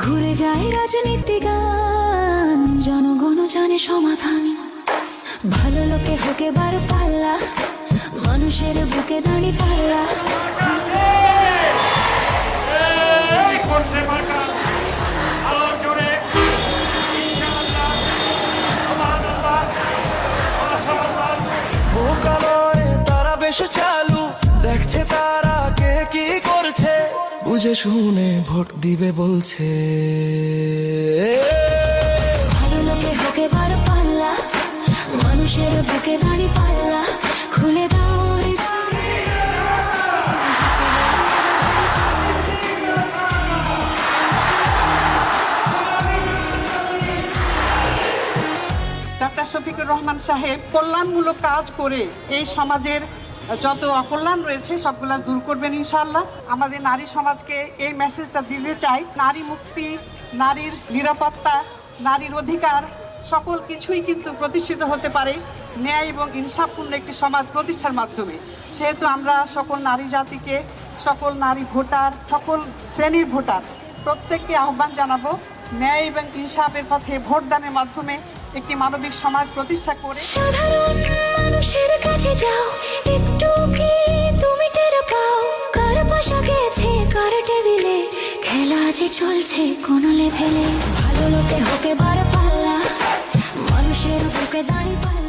ঘুরে যায় রাজনীতি গান, জনগণ জানে সমাধান। ভালো লোকে হোকে বার পাল্লা, মানুষের বুকে দাঁড়ি পাল্লা। তারা বেশ চালু, দেখছে তারা কে কি করছে, বুঝে শুনে ভোট দিবে বলছে। ভালো লোকে হোকে বার পাল্লা, মানুষের বুকে দাঁড়ি পাল্লা। খুলে দাও ডাক্তার শফিকুর রহমান সাহেব কল্যাণমূলক কাজ করে এই সমাজের যত অকল্যাণ রয়েছে সবগুলা দূর করবেন ইনশাআল্লাহ। আমাদের নারী সমাজকে এই মেসেজটা দিতে চাই, নারী মুক্তি, নারীর নিরাপত্তা, নারীর অধিকার সকল কিছুই কিন্তু প্রতিষ্ঠিত হতে পারে ন্যায় এবং ইনসাফপূর্ণ একটি সমাজ প্রতিষ্ঠার মাধ্যমে। সেহেতু আমরা সকল নারী জাতিকে, সকল নারী ভোটার, সকল শ্রেণীর ভোটার প্রত্যেককে আহ্বান জানাবো ন্যায় এবং ইনসাফের পথে ভোটদানের মাধ্যমে একটি মানবিক সমাজ প্রতিষ্ঠা করে। সাধারণ মানুষের কাছে যাও, একটু কি তুমি টের পাও? কার পাশা গেছে কার টেবিলে, খেলা যে চলছে কোন লেভেলে। ভালো লোকে হোকে বার পাল্লা, মানুষের বুকে দাঁড়ি পাল্লা।